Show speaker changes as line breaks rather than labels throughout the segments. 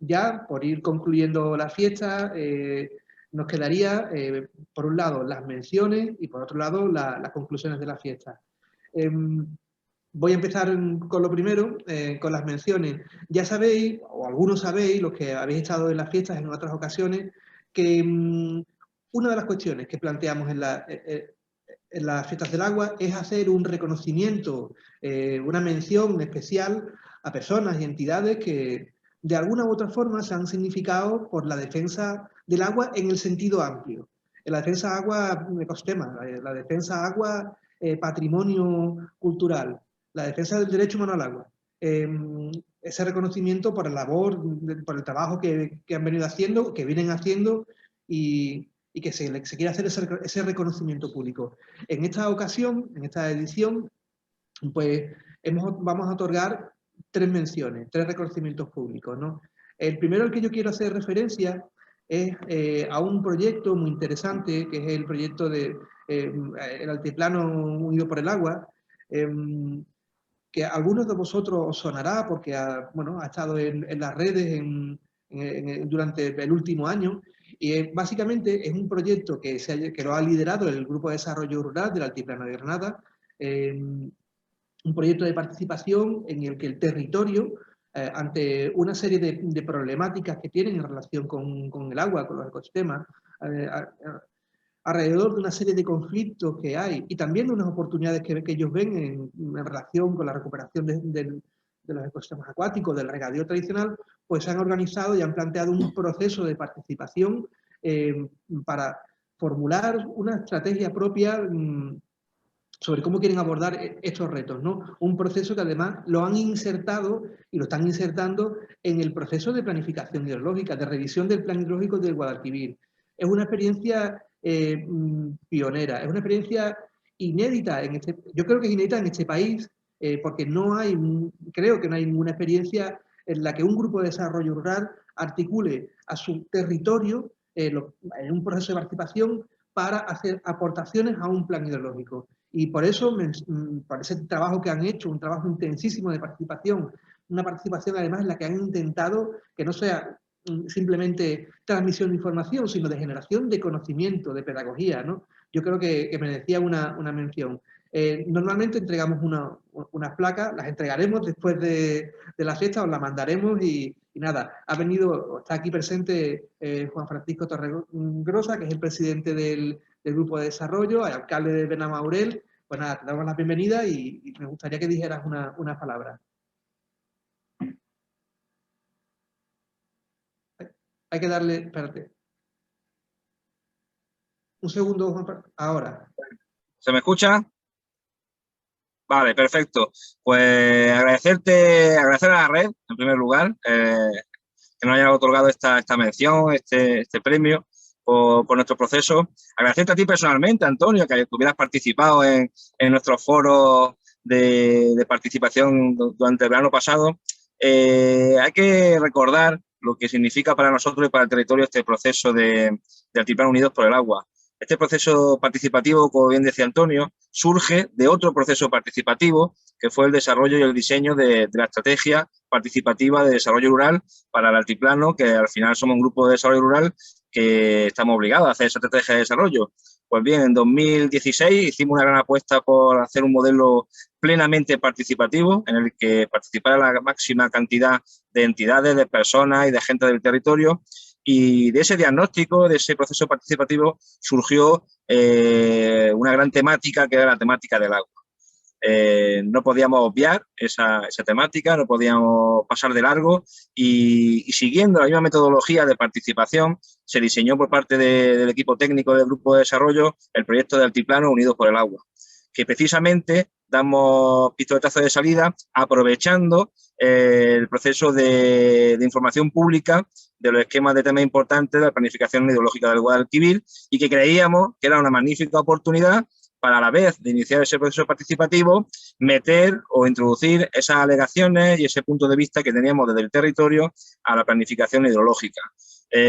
Ya, por ir concluyendo la fiesta, nos quedaría, por un lado, las menciones y por otro lado, las conclusiones de la fiesta. Voy a empezar con lo primero, con las menciones. Ya sabéis, o algunos sabéis, los que habéis estado en las fiestas en otras ocasiones, que una de las cuestiones que planteamos en las fiestas del agua es hacer un reconocimiento, una mención especial a personas y entidades que de alguna u otra forma se han significado por la defensa del agua en el sentido amplio. En la defensa agua ecosistema, la defensa agua patrimonio cultural, la defensa del derecho humano al agua. Ese reconocimiento por la labor, por el trabajo que han venido haciendo, que vienen haciendo y que se quiere hacer ese reconocimiento público. En esta ocasión, en esta edición, pues vamos a otorgar 3 menciones, 3 reconocimientos públicos, ¿no? El primero al que yo quiero hacer referencia es a un proyecto muy interesante, que es el proyecto de el Altiplano Unido por el Agua, que a algunos de vosotros os sonará porque ha estado en las redes durante el último año. Y básicamente es un proyecto que lo ha liderado el Grupo de Desarrollo Rural del Altiplano de Granada, un proyecto de participación en el que el territorio, ante una serie de problemáticas que tienen en relación con el agua, con los ecosistemas, alrededor de una serie de conflictos que hay y también de unas oportunidades que ellos ven en relación con la recuperación de los ecosistemas acuáticos, del regadío tradicional, pues se han organizado y han planteado un proceso de participación para formular una estrategia propia sobre cómo quieren abordar estos retos, ¿no? Un proceso que además lo han insertado y lo están insertando en el proceso de planificación hidrológica, de revisión del plan hidrológico del Guadalquivir. Es una experiencia pionera, es una experiencia inédita, yo creo que es inédita en este país, porque creo que no hay ninguna experiencia en la que un grupo de desarrollo rural articule a su territorio en un proceso de participación para hacer aportaciones a un plan hidrológico. Y por eso, por ese trabajo que han hecho, un trabajo intensísimo de participación, una participación además en la que han intentado que no sea simplemente transmisión de información, sino de generación de conocimiento, de pedagogía, ¿no? Yo creo que merecía una mención. Normalmente entregamos unas placas, las entregaremos después de la fiesta, os las mandaremos y nada, está aquí presente Juan Francisco Torregrosa, que es el presidente del Grupo de Desarrollo, el alcalde de Benamaurel. Pues nada, te damos la bienvenida y me gustaría que dijeras unas palabras. Hay que darle, espérate. Un segundo, Juan, ahora.
¿Se me escucha? Vale, perfecto. Pues agradecer a la red, en primer lugar, que nos haya otorgado esta mención, este premio por nuestro proceso. Agradecerte a ti personalmente, Antonio, que hubieras participado en nuestros foros de participación durante el verano pasado. Hay que recordar lo que significa para nosotros y para el territorio este proceso de Altiplano Unidos por el Agua. Este proceso participativo, como bien decía Antonio, surge de otro proceso participativo que fue el desarrollo y el diseño de la estrategia participativa de desarrollo rural para el altiplano, que al final somos un grupo de desarrollo rural que estamos obligados a hacer esa estrategia de desarrollo. Pues bien, en 2016 hicimos una gran apuesta por hacer un modelo plenamente participativo en el que participara la máxima cantidad de entidades, de personas y de gente del territorio. Y de ese diagnóstico, de ese proceso participativo, surgió una gran temática, que era la temática del agua. No podíamos obviar esa temática, no podíamos pasar de largo y siguiendo la misma metodología de participación se diseñó por parte del equipo técnico del Grupo de Desarrollo el proyecto de Altiplano Unidos por el Agua, que precisamente damos pistoletazo de salida aprovechando el proceso de información pública de los esquemas de temas importantes de la planificación hidrológica del Guadalquivir y que creíamos que era una magnífica oportunidad para a la vez de iniciar ese proceso participativo, meter o introducir esas alegaciones y ese punto de vista que teníamos desde el territorio a la planificación hidrológica.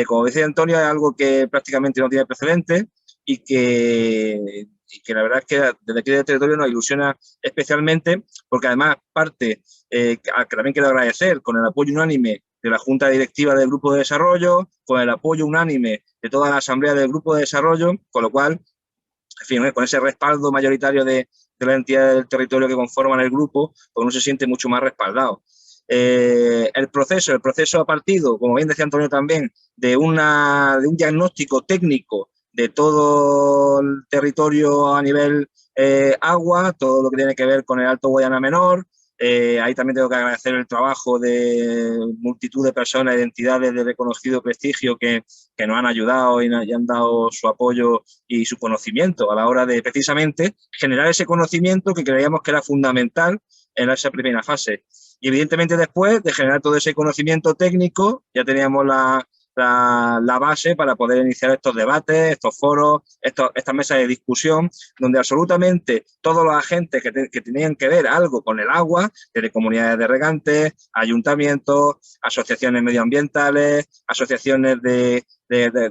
Como decía Antonio, es algo que prácticamente no tiene precedentes y que la verdad es que desde aquí del territorio nos ilusiona especialmente porque además parte, que también quiero agradecer, con el apoyo unánime de la Junta Directiva del Grupo de Desarrollo, con el apoyo unánime de toda la Asamblea del Grupo de Desarrollo, con lo cual, en fin, con ese respaldo mayoritario de la entidad del territorio que conforman el grupo, pues uno se siente mucho más respaldado. El proceso ha partido, como bien decía Antonio también, de un diagnóstico técnico de todo el territorio a nivel agua, todo lo que tiene que ver con el Alto Guadiana Menor. Ahí también tengo que agradecer el trabajo de multitud de personas y de entidades de reconocido prestigio que nos han ayudado y han dado su apoyo y su conocimiento a la hora de precisamente generar ese conocimiento que creíamos que era fundamental en esa primera fase. Y evidentemente después de generar todo ese conocimiento técnico ya teníamos la base para poder iniciar estos debates, estos foros, estas mesas de discusión, donde absolutamente todos los agentes que tenían que ver algo con el agua, desde comunidades de regantes, ayuntamientos, asociaciones medioambientales, asociaciones de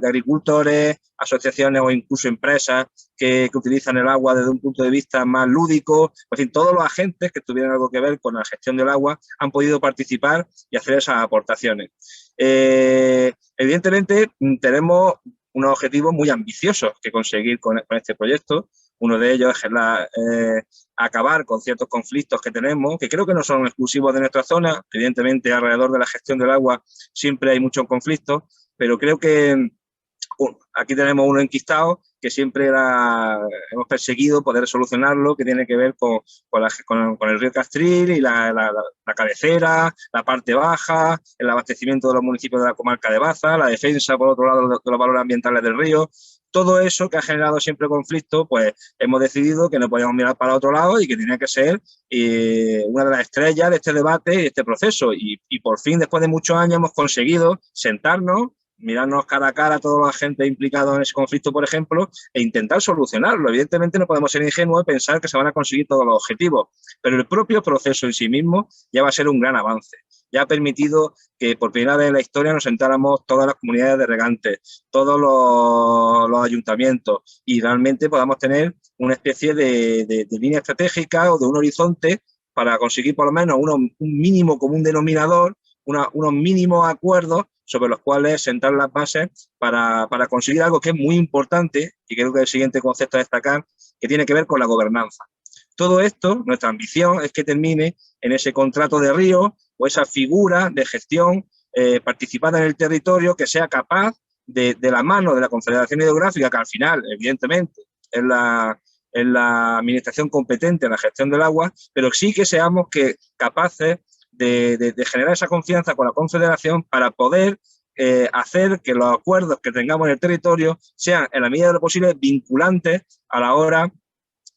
agricultores, asociaciones o incluso empresas que utilizan el agua desde un punto de vista más lúdico, en fin, todos los agentes que tuvieran algo que ver con la gestión del agua han podido participar y hacer esas aportaciones. Evidentemente tenemos unos objetivos muy ambiciosos que conseguir con este proyecto. Uno de ellos es acabar con ciertos conflictos que tenemos, que creo que no son exclusivos de nuestra zona. Evidentemente, alrededor de la gestión del agua siempre hay muchos conflictos, pero creo que aquí tenemos uno enquistado que siempre hemos perseguido poder solucionarlo, que tiene que ver con el río Castril y la cabecera, la parte baja, el abastecimiento de los municipios de la comarca de Baza, la defensa, por otro lado, de los valores ambientales del río. Todo eso que ha generado siempre conflicto, pues hemos decidido que no podíamos mirar para otro lado y que tenía que ser una de las estrellas de este debate y de este proceso. Y por fin, después de muchos años, hemos conseguido sentarnos, mirarnos cara a cara a toda la gente implicada en ese conflicto, por ejemplo, e intentar solucionarlo. Evidentemente no podemos ser ingenuos y pensar que se van a conseguir todos los objetivos, pero el propio proceso en sí mismo ya va a ser un gran avance. Ya ha permitido que por primera vez en la historia nos sentáramos todas las comunidades de regantes, todos los ayuntamientos y realmente podamos tener una especie de línea estratégica o de un horizonte para conseguir por lo menos un mínimo común denominador, unos mínimos acuerdos sobre los cuales sentar las bases para conseguir algo que es muy importante y creo que es el siguiente concepto a destacar, que tiene que ver con la gobernanza. Todo esto, nuestra ambición es que termine en ese contrato de río o esa figura de gestión participada en el territorio que sea capaz de la mano de la Confederación Hidrográfica, que al final, evidentemente, es la administración competente en la gestión del agua, pero sí que seamos capaces de generar esa confianza con la Confederación para poder hacer que los acuerdos que tengamos en el territorio sean, en la medida de lo posible, vinculantes a la hora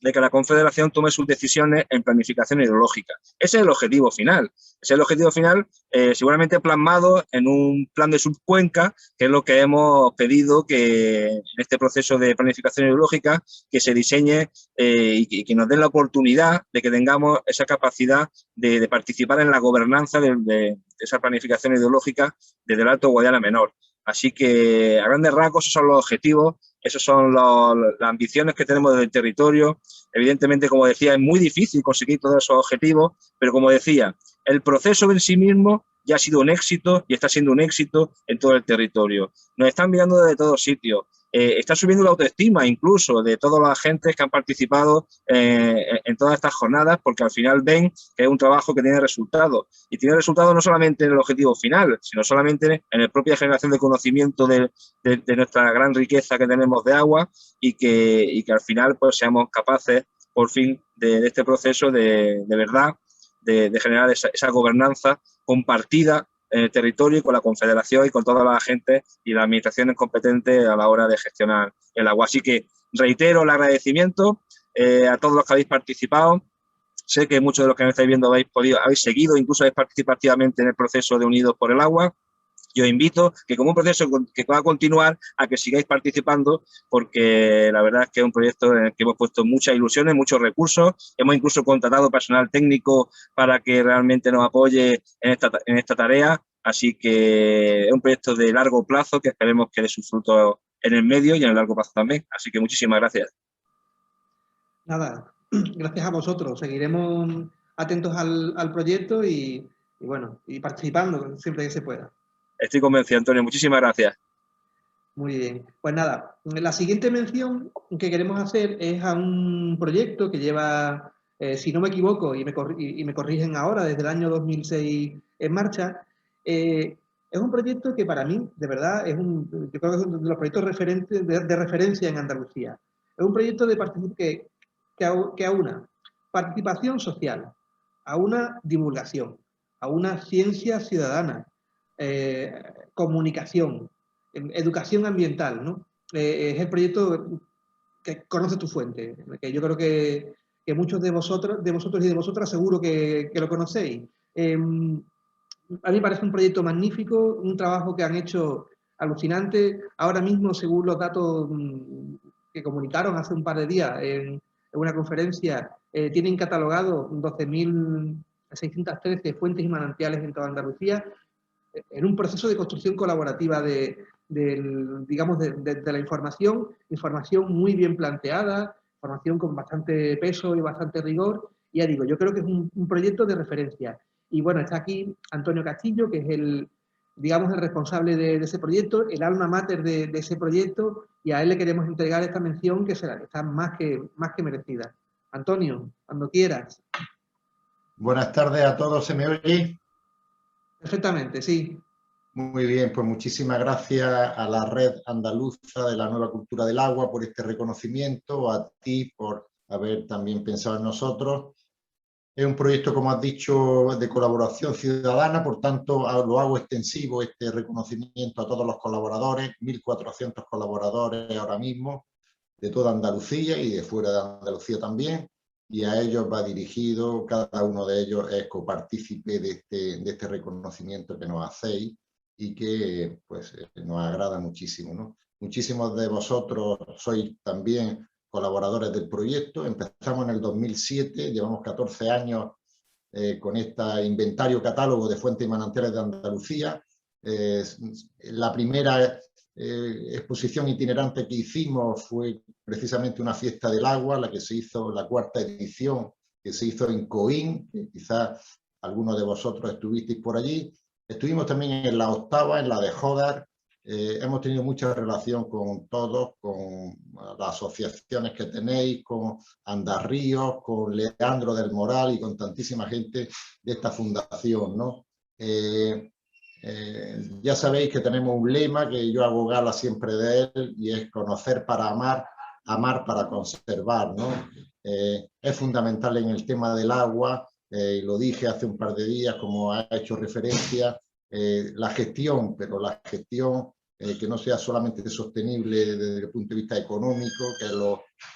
de que la Confederación tome sus decisiones en planificación hidrológica. Ese es el objetivo final. Ese es el objetivo final seguramente plasmado en un plan de subcuenca, que es lo que hemos pedido que en este proceso de planificación hidrológica que se diseñe y que nos den la oportunidad de que tengamos esa capacidad de participar en la gobernanza de esa planificación hidrológica desde el Alto Guadiana Menor. Así que, a grandes rasgos, esos son los objetivos, esas son las ambiciones que tenemos desde el territorio. Evidentemente, como decía, es muy difícil conseguir todos esos objetivos, pero como decía, el proceso en sí mismo ya ha sido un éxito y está siendo un éxito en todo el territorio. Nos están mirando desde todos sitios. Está subiendo la autoestima incluso de todos los agentes que han participado en todas estas jornadas, porque al final ven que es un trabajo que tiene resultados. Y tiene resultados no solamente en el objetivo final, sino solamente en la propia generación de conocimiento de nuestra gran riqueza que tenemos de agua y que al final pues seamos capaces, por fin, de este proceso de verdad, de generar esa gobernanza compartida en el territorio y con la Confederación y con todas las agentes y las administraciones competentes a la hora de gestionar el agua. Así que reitero el agradecimiento a todos los que habéis participado. Sé que muchos de los que me estáis viendo habéis seguido, incluso habéis participado activamente en el proceso de Unidos por el Agua. Yo invito que como un proceso que va a continuar a que sigáis participando porque la verdad es que es un proyecto en el que hemos puesto muchas ilusiones, muchos recursos, hemos incluso contratado personal técnico para que realmente nos apoye en esta tarea, así que es un proyecto de largo plazo que esperemos que dé sus frutos en el medio y en el largo plazo también, así que muchísimas gracias.
Nada, gracias a vosotros, seguiremos atentos al proyecto y bueno, y participando siempre que se pueda.
Estoy convencido, Antonio. Muchísimas gracias.
Muy bien. Pues nada, la siguiente mención que queremos hacer es a un proyecto que lleva, si no me equivoco, y me corrigen ahora, desde el año 2006 en marcha. Es un proyecto que para mí, de verdad, yo creo que es uno de los proyectos de referencia en Andalucía. Es un proyecto que aúna participación social, a una divulgación, a una ciencia ciudadana, comunicación, educación ambiental, ¿no? Es el proyecto que conoce tu fuente, que yo creo que muchos de vosotros y de vosotras seguro que lo conocéis. A mí me parece un proyecto magnífico, un trabajo que han hecho alucinante. Ahora mismo, según los datos que comunicaron hace un par de días en una conferencia, tienen catalogado 12.613 fuentes y manantiales en toda Andalucía, en un proceso de construcción colaborativa de la información muy bien planteada, información con bastante peso y bastante rigor. Y ya digo, yo creo que es un proyecto de referencia. Y bueno, está aquí Antonio Castillo, que es el responsable de ese proyecto, el alma mater de ese proyecto, y a él le queremos entregar esta mención que está más que merecida. Antonio, cuando quieras.
Buenas tardes a todos, ¿se me oye?
Perfectamente, sí.
Muy bien, pues muchísimas gracias a la Red Andaluza de la Nueva Cultura del Agua por este reconocimiento, a ti por haber también pensado en nosotros. Es un proyecto, como has dicho, de colaboración ciudadana, por tanto lo hago extensivo este reconocimiento a todos los colaboradores, 1.400 colaboradores ahora mismo, de toda Andalucía y de fuera de Andalucía también, y a ellos va dirigido, cada uno de ellos es copartícipe de este reconocimiento que nos hacéis y que pues nos agrada muchísimo, ¿no? Muchísimos de vosotros sois también colaboradores del proyecto. Empezamos en el 2007, llevamos 14 años con este inventario catálogo de fuentes y manantiales de Andalucía. La primera exposición itinerante que hicimos fue precisamente una fiesta del agua, la que se hizo, la 4ª edición, que se hizo en Coín, que quizás algunos de vosotros estuvisteis por allí. Estuvimos también en la 8ª, en la de Jódar. Hemos tenido mucha relación con todos, con las asociaciones que tenéis, con Andarríos, con Leandro del Moral y con tantísima gente de esta fundación, ¿no? Ya sabéis que tenemos un lema que yo hago gala siempre de él y es conocer para amar, amar para conservar, ¿no? Es fundamental en el tema del agua, lo dije hace un par de días como ha hecho referencia, la gestión, pero la gestión que no sea solamente sostenible desde el punto de vista económico,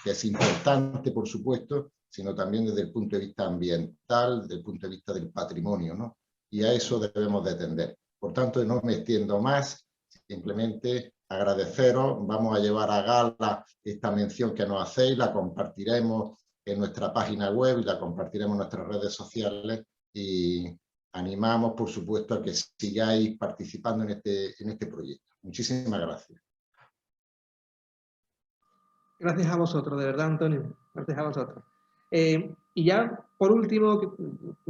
que es importante, por supuesto, sino también desde el punto de vista ambiental, desde el punto de vista del patrimonio, ¿no? Y a eso debemos de tender. Por tanto, no me extiendo más, simplemente agradeceros. Vamos a llevar a gala esta mención que nos hacéis, la compartiremos en nuestra página web y la compartiremos en nuestras redes sociales y animamos, por supuesto, a que sigáis participando en este proyecto. Muchísimas gracias.
Gracias a vosotros, de verdad, Antonio. Gracias a vosotros. Y ya, por último,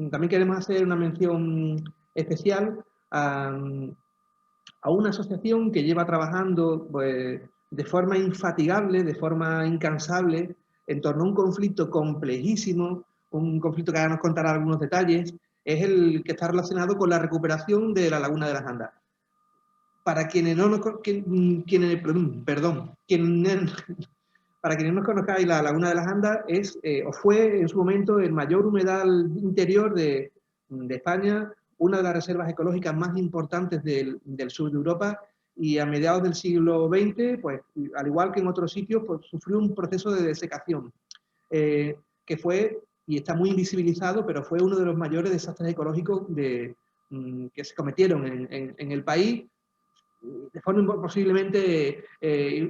también queremos hacer una mención especial a una asociación que lleva trabajando pues, de forma infatigable, de forma incansable, en torno a un conflicto complejísimo, un conflicto que ahora nos contará algunos detalles, es el que está relacionado con la recuperación de la Laguna de las Andas. Para quienes no nos para quienes no conozcáis, la Laguna de las Andas es, o fue en su momento el mayor humedal interior de España, una de las reservas ecológicas más importantes del sur de Europa, y a mediados del siglo XX, pues, al igual que en otros sitios, pues, sufrió un proceso de desecación, que fue, y está muy invisibilizado, pero fue uno de los mayores desastres ecológicos que se cometieron en el país, de forma posiblemente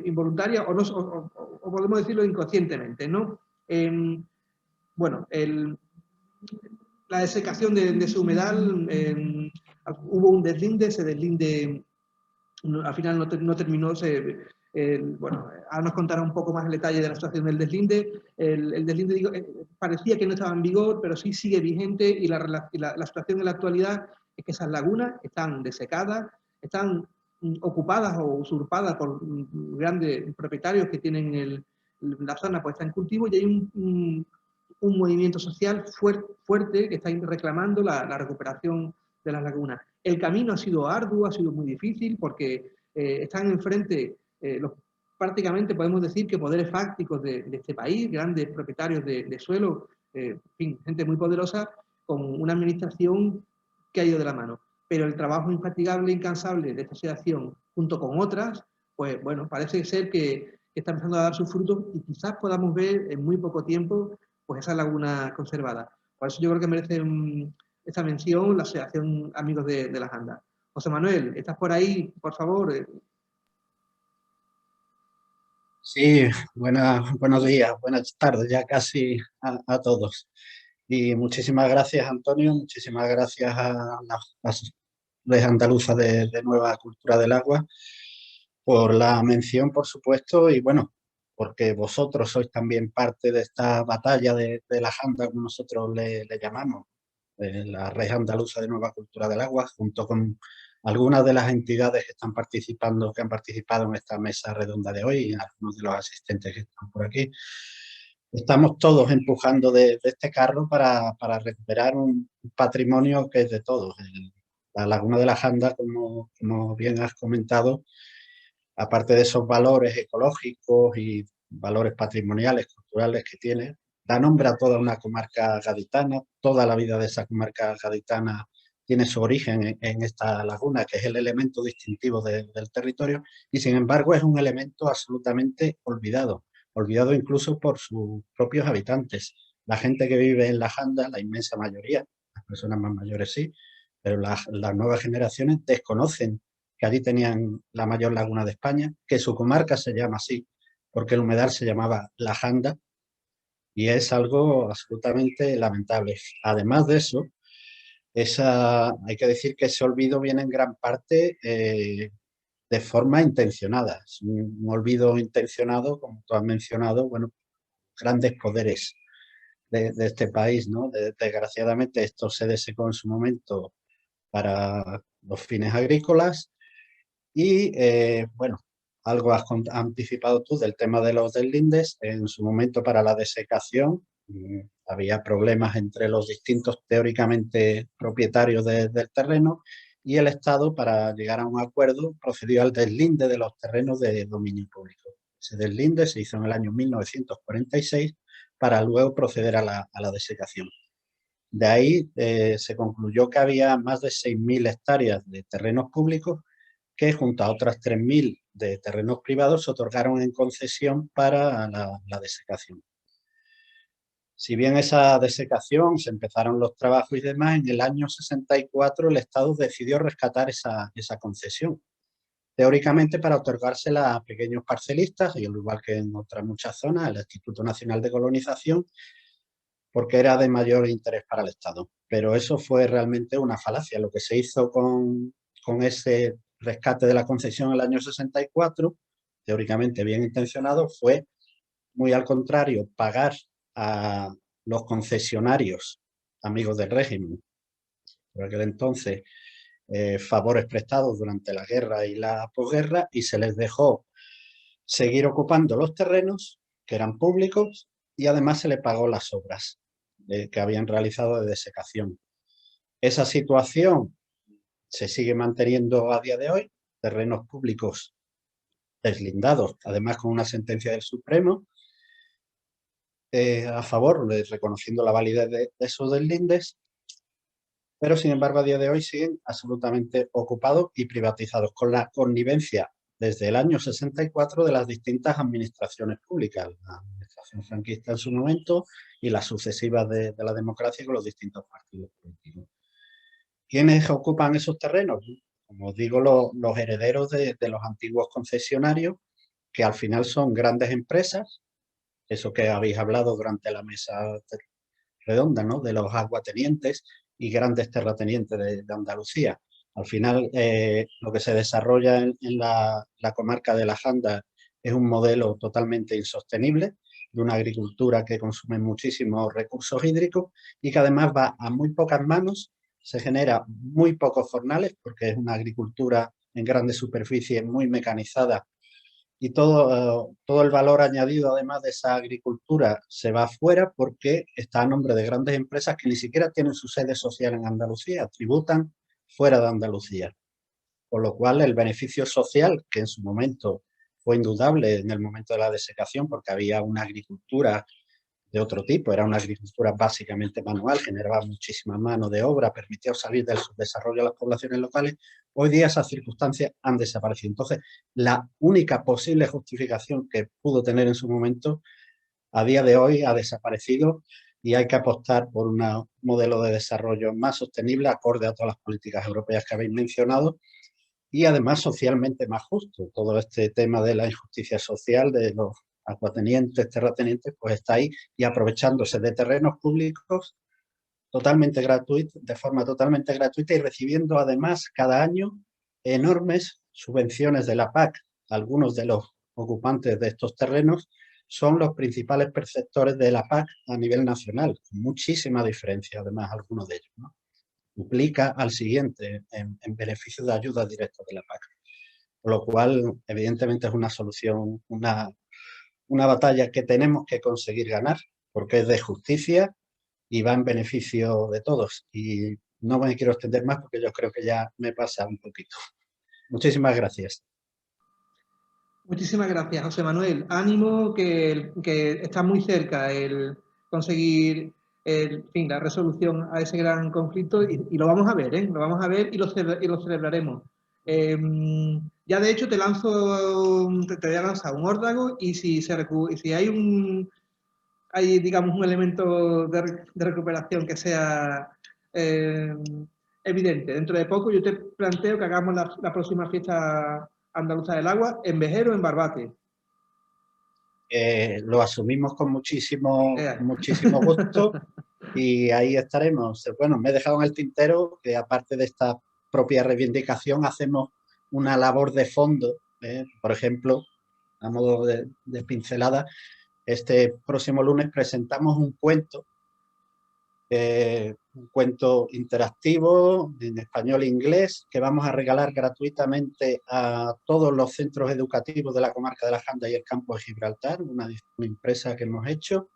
involuntaria o podemos decirlo inconscientemente, ¿no? Bueno, la desecación de ese humedal, hubo un deslinde, ese deslinde al final no terminó, Bueno, ahora nos contará un poco más el detalle de la situación del deslinde. El deslinde parecía que no estaba en vigor, pero sí sigue vigente y la situación en la actualidad es que esas lagunas están desecadas, están ocupadas o usurpadas por grandes propietarios que tienen la zona puesta en cultivo, y hay un movimiento social fuerte que está reclamando la recuperación de las lagunas. El camino ha sido arduo, ha sido muy difícil, porque están enfrente prácticamente podemos decir que poderes fácticos de este país, grandes propietarios de suelo, en fin, gente muy poderosa, con una administración que ha ido de la mano. Pero el trabajo infatigable e incansable de esta asociación, junto con otras, pues bueno, parece ser que está empezando a dar sus frutos, y quizás podamos ver en muy poco tiempo pues esa laguna conservada. Por eso yo creo que merece esta mención la Asociación Amigos de las Andas. José Manuel, ¿estás por ahí? Por favor.
Sí, buenos días, buenas tardes ya casi a todos. Y muchísimas gracias, Antonio, muchísimas gracias a las redes andaluzas de Nueva Cultura del Agua por la mención, por supuesto, y bueno, porque vosotros sois también parte de esta batalla de la Janda, como nosotros le llamamos, la red andaluza de Nueva Cultura del Agua, junto con algunas de las entidades que están participando, que han participado en esta mesa redonda de hoy, y algunos de los asistentes que están por aquí. Estamos todos empujando de este carro para recuperar un patrimonio que es de todos. La Laguna de la Janda, como bien has comentado, aparte de esos valores ecológicos y valores patrimoniales, culturales que tiene, da nombre a toda una comarca gaditana. Toda la vida de esa comarca gaditana tiene su origen en esta laguna, que es el elemento distintivo del territorio, y sin embargo es un elemento absolutamente olvidado incluso por sus propios habitantes. La gente que vive en la Janda, la inmensa mayoría, las personas más mayores sí, pero las nuevas generaciones desconocen que allí tenían la mayor laguna de España, que su comarca se llama así, porque el humedal se llamaba La Janda, y es algo absolutamente lamentable. Además de eso, hay que decir que ese olvido viene en gran parte de forma intencionada. Es un olvido intencionado, como tú has mencionado, bueno, grandes poderes de este país, ¿no? Desgraciadamente esto se desecó en su momento para los fines agrícolas y, bueno, algo has anticipado tú del tema de los deslindes. En su momento para la desecación había problemas entre los distintos teóricamente propietarios del terreno, y el Estado, para llegar a un acuerdo, procedió al deslinde de los terrenos de dominio público. Ese deslinde se hizo en el año 1946 para luego proceder a la desecación. De ahí se concluyó que había más de 6.000 hectáreas de terrenos públicos que, junto a otras 3.000 de terrenos privados, se otorgaron en concesión para la desecación. Si bien esa desecación, se empezaron los trabajos y demás, en el año 64 el Estado decidió rescatar esa concesión, teóricamente para otorgársela a pequeños parcelistas, y al igual que en otras muchas zonas, el Instituto Nacional de Colonización, porque era de mayor interés para el Estado. Pero eso fue realmente una falacia. Lo que se hizo con ese rescate de la concesión en el año 64, teóricamente bien intencionado, fue, muy al contrario, pagar a los concesionarios amigos del régimen, por aquel entonces, favores prestados durante la guerra y la posguerra, y se les dejó seguir ocupando los terrenos que eran públicos, y además se les pagó las obras que habían realizado de desecación. Esa situación se sigue manteniendo a día de hoy, terrenos públicos deslindados, además con una sentencia del Supremo a favor, reconociendo la validez de esos deslindes, pero sin embargo a día de hoy siguen absolutamente ocupados y privatizados, con la connivencia desde el año 64 de las distintas administraciones públicas, la administración franquista en su momento y las sucesivas de la democracia con los distintos partidos políticos. ¿Quiénes ocupan esos terrenos? Como os digo, los herederos de los antiguos concesionarios, que al final son grandes empresas, eso que habéis hablado durante la mesa redonda, ¿no?, de los aguatenientes y grandes terratenientes de Andalucía. Al final, lo que se desarrolla en la comarca de la Janda es un modelo totalmente insostenible, de una agricultura que consume muchísimos recursos hídricos y que además va a muy pocas manos, se genera muy pocos jornales porque es una agricultura en grandes superficies muy mecanizada y todo el valor añadido además de esa agricultura se va afuera porque está a nombre de grandes empresas que ni siquiera tienen su sede social en Andalucía, tributan fuera de Andalucía. Por lo cual el beneficio social, que en su momento fue indudable en el momento de la desecación porque había una agricultura de otro tipo, era una agricultura básicamente manual, generaba muchísima mano de obra, permitía salir del subdesarrollo a las poblaciones locales. Hoy día esas circunstancias han desaparecido. Entonces, la única posible justificación que pudo tener en su momento, a día de hoy ha desaparecido y hay que apostar por un modelo de desarrollo más sostenible, acorde a todas las políticas europeas que habéis mencionado, y además socialmente más justo. Todo este tema de la injusticia social, de los acuatenientes, terratenientes, pues está ahí y aprovechándose de terrenos públicos totalmente gratuitos, de forma totalmente gratuita y recibiendo además cada año enormes subvenciones de la PAC. Algunos de los ocupantes de estos terrenos son los principales perceptores de la PAC a nivel nacional, con muchísima diferencia además algunos de ellos, ¿no? Duplica al siguiente en beneficio de ayudas directas de la PAC. Por lo cual, evidentemente, es una solución, una batalla que tenemos que conseguir ganar, porque es de justicia y va en beneficio de todos. Y no me quiero extender más porque yo creo que ya me pasa un poquito. Muchísimas gracias.
Muchísimas gracias, José Manuel. Ánimo, que está muy cerca el conseguir la resolución a ese gran conflicto y lo vamos a ver, ¿eh? Lo vamos a ver y lo celebraremos. Ya de hecho te voy a lanzar un órdago y si hay digamos un elemento de recuperación que sea evidente. Dentro de poco yo te planteo que hagamos la próxima fiesta andaluza del agua en Vejer o en Barbate.
Lo asumimos con muchísimo gusto y ahí estaremos. Bueno, me he dejado en el tintero que aparte de esta propia reivindicación hacemos una labor de fondo, por ejemplo, a modo de pincelada, este próximo lunes presentamos un cuento interactivo en español e inglés que vamos a regalar gratuitamente a todos los centros educativos de la comarca de la Janda y el campo de Gibraltar, una empresa que hemos hecho,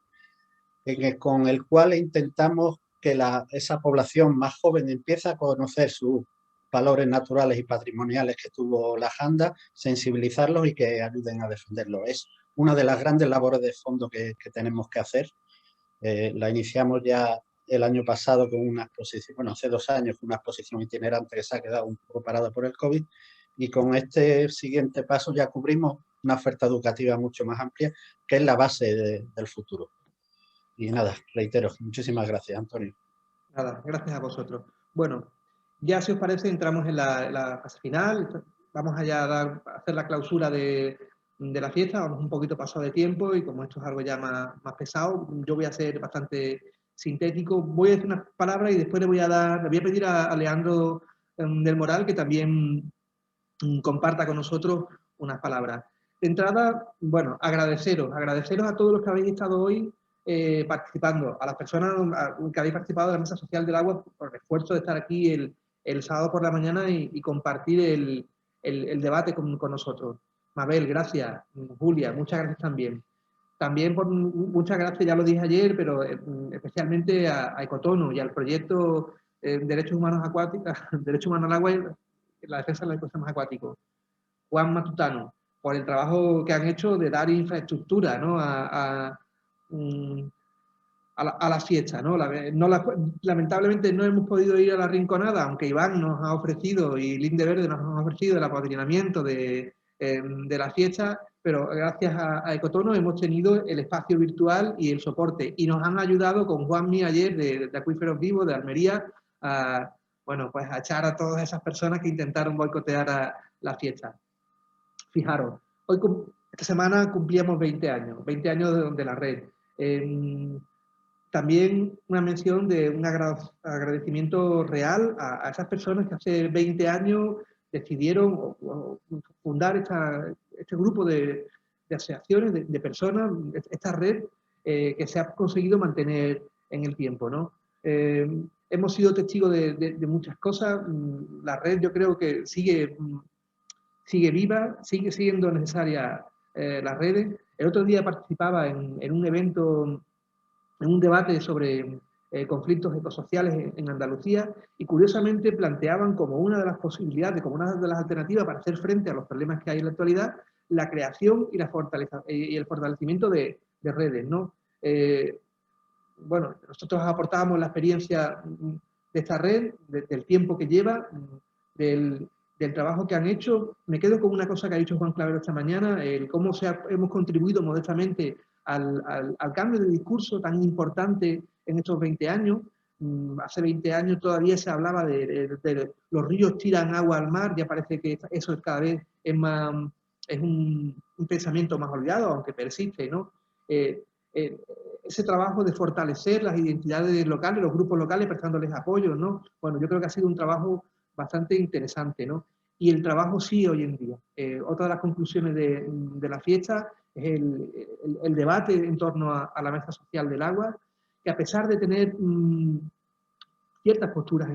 con el cual intentamos que esa población más joven empiece a conocer sus valores naturales y patrimoniales que tuvo la Janda, sensibilizarlos y que ayuden a defenderlos. Es una de las grandes labores de fondo que tenemos que hacer. La iniciamos ya el año pasado con una exposición, bueno, hace 2 años, con una exposición itinerante que se ha quedado un poco parada por el COVID, y con este siguiente paso ya cubrimos una oferta educativa mucho más amplia, que es la base del futuro. Y nada, reitero, muchísimas gracias, Antonio.
Nada, gracias a vosotros. Bueno, ya si os parece entramos en la fase final. Vamos allá a hacer la clausura de la fiesta. Vamos un poquito pasado de tiempo y como esto es algo ya más pesado, yo voy a ser bastante sintético. Voy a decir unas palabras y después le voy a pedir a Leandro del Moral que también comparta con nosotros unas palabras. De entrada, bueno, agradeceros a todos los que habéis estado hoy participando, a las personas que habéis participado de la Mesa Social del Agua por el esfuerzo de estar aquí el sábado por la mañana y compartir el debate con nosotros. Mabel, gracias. Julia, muchas gracias también. También muchas gracias, ya lo dije ayer, pero especialmente a Ecotono y al proyecto Derechos Humanos Acuáticos, Derechos Humanos al Agua y la defensa de los ecosistemas acuáticos. Juan Matutano, por el trabajo que han hecho de dar infraestructura, ¿no? a la fiesta, ¿no? Lamentablemente no hemos podido ir a la Rinconada, aunque Iván nos ha ofrecido y Linde Verde nos ha ofrecido el apadrinamiento de la fiesta, pero gracias a Ecotono hemos tenido el espacio virtual y el soporte, y nos han ayudado con Juanmi ayer de Acuíferos Vivos, de Almería, bueno, pues a echar a todas esas personas que intentaron boicotear a la fiesta. Fijaros, esta semana cumplíamos 20 años de la red. También una mención de un agradecimiento real a esas personas que hace 20 años decidieron fundar este grupo de asociaciones, de personas, esta red que se ha conseguido mantener en el tiempo, ¿no? Hemos sido testigos de muchas cosas. La red yo creo que sigue viva, sigue siendo necesaria las redes. El otro día participaba en un evento, en un debate sobre conflictos ecosociales en Andalucía, y curiosamente planteaban como una de las posibilidades, como una de las alternativas para hacer frente a los problemas que hay en la actualidad, la creación y el fortalecimiento de redes, ¿no? Bueno, nosotros aportábamos la experiencia de esta red, del tiempo que lleva, del trabajo que han hecho. Me quedo con una cosa que ha dicho Juan Clavero esta mañana, el cómo hemos contribuido modestamente al cambio de discurso tan importante en estos 20 años. Hace 20 años todavía se hablaba de los ríos tiran agua al mar, ya parece que eso cada vez es un pensamiento más olvidado, aunque persiste, ¿no? Ese trabajo de fortalecer las identidades locales, los grupos locales, prestándoles apoyo, ¿no? Bueno, yo creo que ha sido un trabajo bastante interesante, ¿no? Y el trabajo sigue hoy en día. Otra de las conclusiones de la fiesta es el debate en torno a la mesa social del agua, que a pesar de tener ciertas posturas,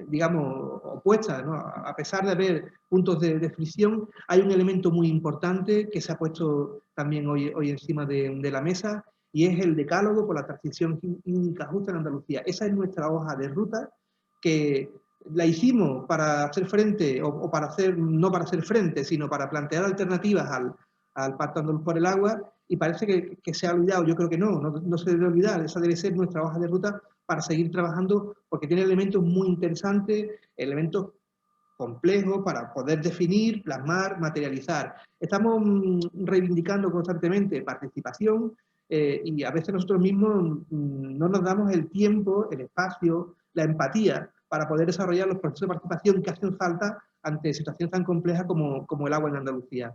digamos, opuestas, ¿no? A pesar de haber puntos de fricción, hay un elemento muy importante que se ha puesto también hoy encima de la mesa, y es el decálogo por la transición hídrica justa en Andalucía. Esa es nuestra hoja de ruta, que la hicimos para hacer frente, o para hacer, no para hacer frente, sino para plantear alternativas al Pacto Andaluz por el Agua, y parece que se ha olvidado. Yo creo que no se debe olvidar. Esa debe ser nuestra hoja de ruta para seguir trabajando, porque tiene elementos muy interesantes, elementos complejos para poder definir, plasmar, materializar. Estamos reivindicando constantemente participación, y a veces nosotros mismos no nos damos el tiempo, el espacio, la empatía para poder desarrollar los procesos de participación que hacen falta ante situaciones tan complejas como el agua en Andalucía.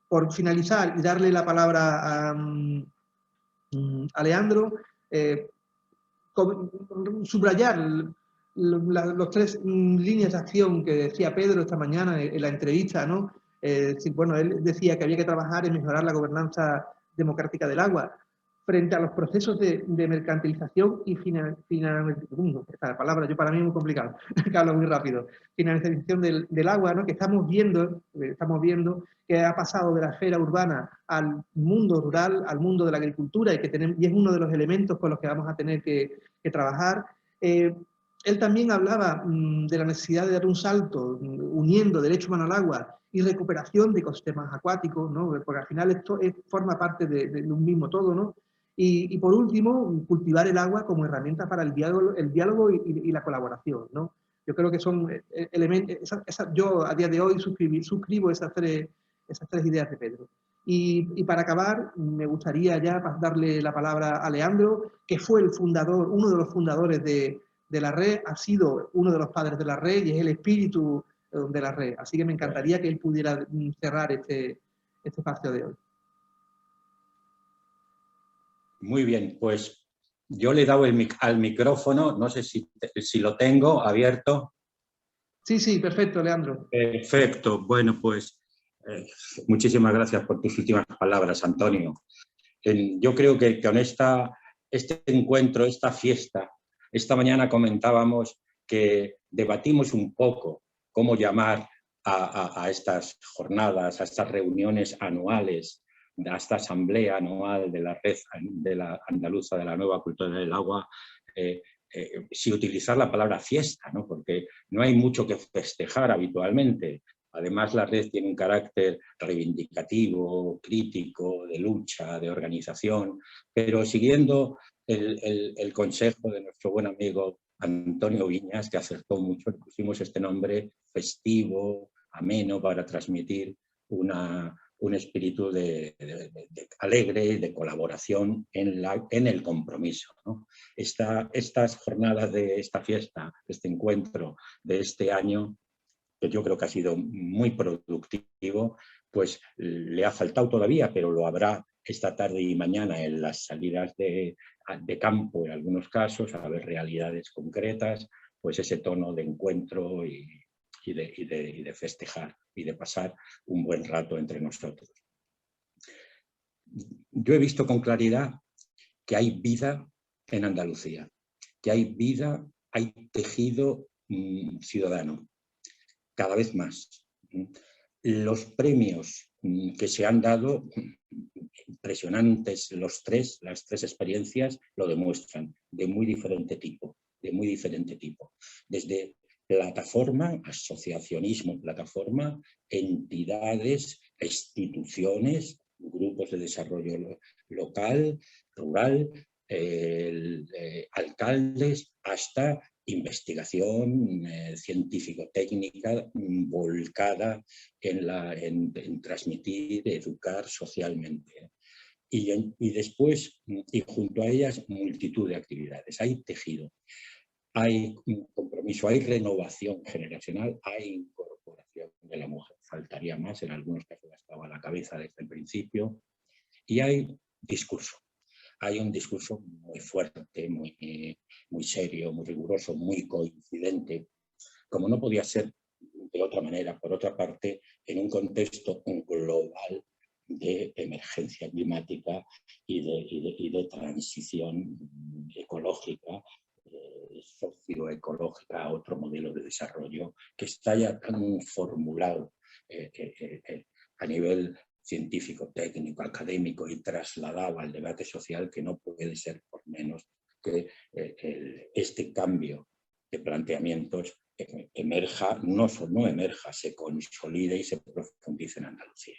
Por finalizar y darle la palabra a Leandro, subrayar los tres líneas de acción que decía Pedro esta mañana en la entrevista, ¿no? Bueno, él decía que había que trabajar en mejorar la gobernanza democrática del agua frente a los procesos de mercantilización y esta palabra yo para mí es muy complicado, que hablo muy rápido, financiarización del agua, ¿no? Que estamos viendo que ha pasado de la esfera urbana al mundo rural, al mundo de la agricultura, y es uno de los elementos con los que vamos a tener que trabajar. Él también hablaba de la necesidad de dar un salto uniendo derecho humano al agua y recuperación de ecosistemas acuáticos, ¿no? Porque al final esto forma parte de un mismo todo, ¿no? Y por último, cultivar el agua como herramienta para el diálogo y la colaboración, ¿no? Yo creo que son elementos, yo a día de hoy suscribo esas tres ideas de Pedro. Y para acabar, me gustaría ya darle la palabra a Leandro, que fue uno de los fundadores de la red, ha sido uno de los padres de la red y es el espíritu de la red. Así que me encantaría que él pudiera cerrar este espacio de hoy.
Muy bien, pues yo le he dado al micrófono, no sé si lo tengo abierto.
Sí, perfecto, Leandro.
Perfecto, bueno, pues muchísimas gracias por tus últimas palabras, Antonio. Yo creo que con este encuentro, esta fiesta, esta mañana comentábamos que debatimos un poco cómo llamar a estas jornadas, a estas reuniones anuales, a esta asamblea anual de la red de la andaluza de la nueva cultura del agua, si utilizar la palabra fiesta, ¿no? Porque no hay mucho que festejar habitualmente. Además, la red tiene un carácter reivindicativo, crítico, de lucha, de organización, pero siguiendo el consejo de nuestro buen amigo Antonio Viñas, que acertó mucho, pusimos este nombre festivo, ameno, para transmitir un espíritu de alegre y de colaboración en el compromiso, ¿no? Estas jornadas de esta fiesta, este encuentro de este año, que yo creo que ha sido muy productivo, pues le ha faltado todavía, pero lo habrá esta tarde y mañana en las salidas de campo, en algunos casos, a ver realidades concretas, pues ese tono de encuentro y de festejar. y de pasar un buen rato entre nosotros. Yo he visto con claridad que hay vida en Andalucía, que hay vida, hay tejido ciudadano, cada vez más. Los premios que se han dado, impresionantes las tres experiencias lo demuestran, de muy diferente tipo, desde plataforma, asociacionismo, plataforma, entidades, instituciones, grupos de desarrollo local, rural, alcaldes, hasta investigación científico-técnica volcada en transmitir, educar socialmente. Y después, y junto a ellas, multitud de actividades. Hay tejido, hay compromiso, hay renovación generacional, hay incorporación de la mujer. Faltaría más, en algunos casos estaba a la cabeza desde el principio. Y hay discurso. Hay un discurso muy fuerte, muy serio, muy riguroso, muy coincidente, como no podía ser de otra manera, por otra parte, en un contexto global de emergencia climática y de transición ecológica, socioecológica a otro modelo de desarrollo que está ya tan formulado a nivel científico, técnico, académico y trasladado al debate social, que no puede ser por menos que este cambio de planteamientos emerja, no emerja, se consolide y se profundice en Andalucía.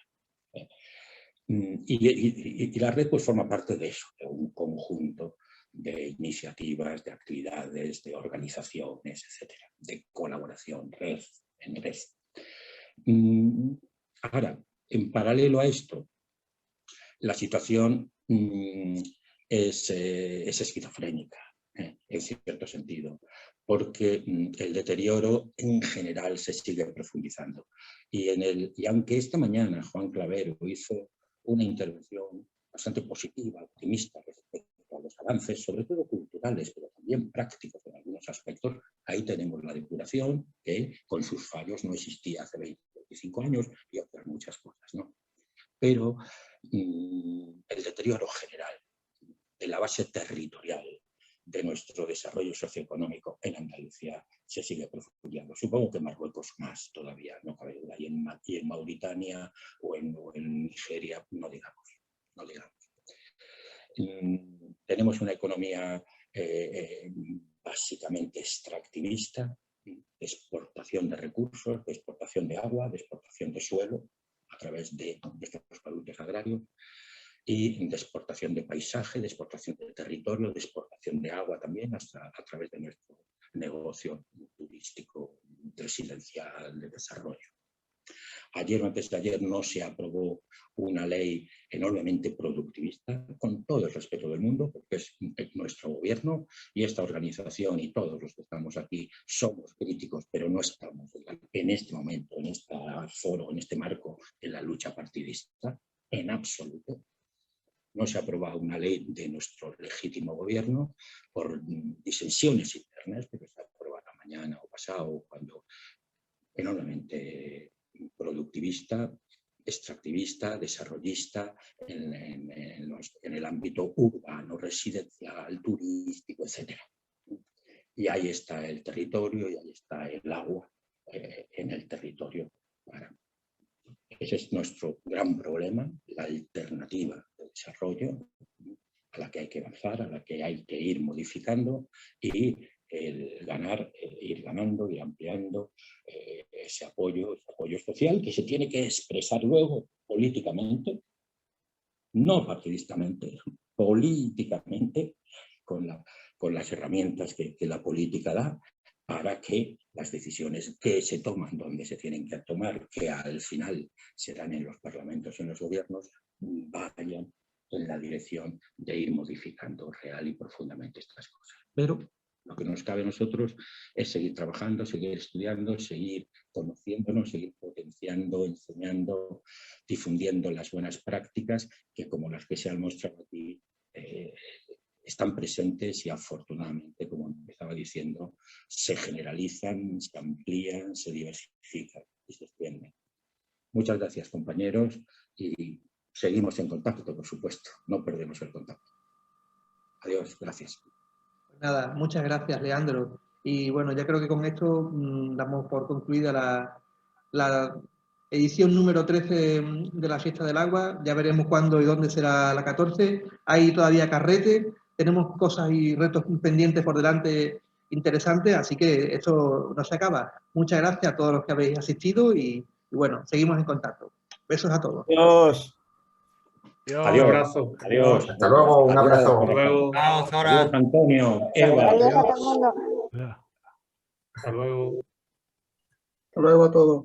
Y la red pues forma parte de eso, de un conjunto de iniciativas, de actividades, de organizaciones, etcétera, de colaboración, red en red. Ahora, en paralelo a esto, la situación es esquizofrénica, en cierto sentido, porque el deterioro en general se sigue profundizando. Y aunque esta mañana Juan Clavero hizo una intervención bastante positiva, optimista respecto a los avances, sobre todo culturales, pero también prácticos en algunos aspectos, ahí tenemos la depuración, que con sus fallos no existía hace 20, 25 años, y otras muchas cosas, ¿no? Pero el deterioro general de la base territorial de nuestro desarrollo socioeconómico en Andalucía se sigue profundizando. Supongo que Marruecos más todavía, no cabe duda, y en Mauritania o en Nigeria, no digamos. Tenemos una economía básicamente extractivista, de exportación de recursos, de exportación de agua, de exportación de suelo a través de estos productos agrarios, y de exportación de paisaje, de exportación de territorio, de exportación de agua también, hasta a través de nuestro negocio turístico residencial de desarrollo. Ayer o antes de ayer no se aprobó una ley enormemente productivista, con todo el respeto del mundo, porque es nuestro gobierno y esta organización y todos los que estamos aquí somos críticos, pero no estamos en este momento, en este foro, en este marco, en la lucha partidista, en absoluto. No se ha aprobado una ley de nuestro legítimo gobierno por disensiones internas, pero se aprobará mañana o pasado, cuando enormemente productivista, extractivista, desarrollista en el ámbito urbano, residencial, turístico, etc. Y ahí está el territorio y ahí está el agua en el territorio. Ese es nuestro gran problema, la alternativa de desarrollo a la que hay que avanzar, a la que hay que ir modificando y ir ganando, ir ampliando ese apoyo social que se tiene que expresar luego políticamente, no partidistamente, políticamente, con las herramientas que la política da, para que las decisiones que se toman, donde se tienen que tomar, que al final serán en los parlamentos y en los gobiernos, vayan en la dirección de ir modificando real y profundamente estas cosas. Pero lo que nos cabe a nosotros es seguir trabajando, seguir estudiando, seguir conociéndonos, seguir potenciando, enseñando, difundiendo las buenas prácticas que, como las que se han mostrado aquí, están presentes y afortunadamente, como empezaba diciendo, se generalizan, se amplían, se diversifican y se extienden. Muchas gracias, compañeros, y seguimos en contacto, por supuesto. No perdemos el contacto. Adiós, gracias.
Nada, muchas gracias, Leandro. Y bueno, ya creo que con esto damos por concluida la edición número 13 de la Fiesta del Agua. Ya veremos cuándo y dónde será la 14. Hay todavía carrete, tenemos cosas y retos pendientes por delante interesantes, así que esto no se acaba. Muchas gracias a todos los que habéis asistido y bueno, seguimos en contacto. Besos a todos.
Adiós.
Adiós.
Un abrazo.
Adiós.
Hasta luego, un abrazo.
Hasta luego.
Adiós, Antonio. Eva.
Adiós a todo el mundo.
Hasta luego.
Hasta luego a todos.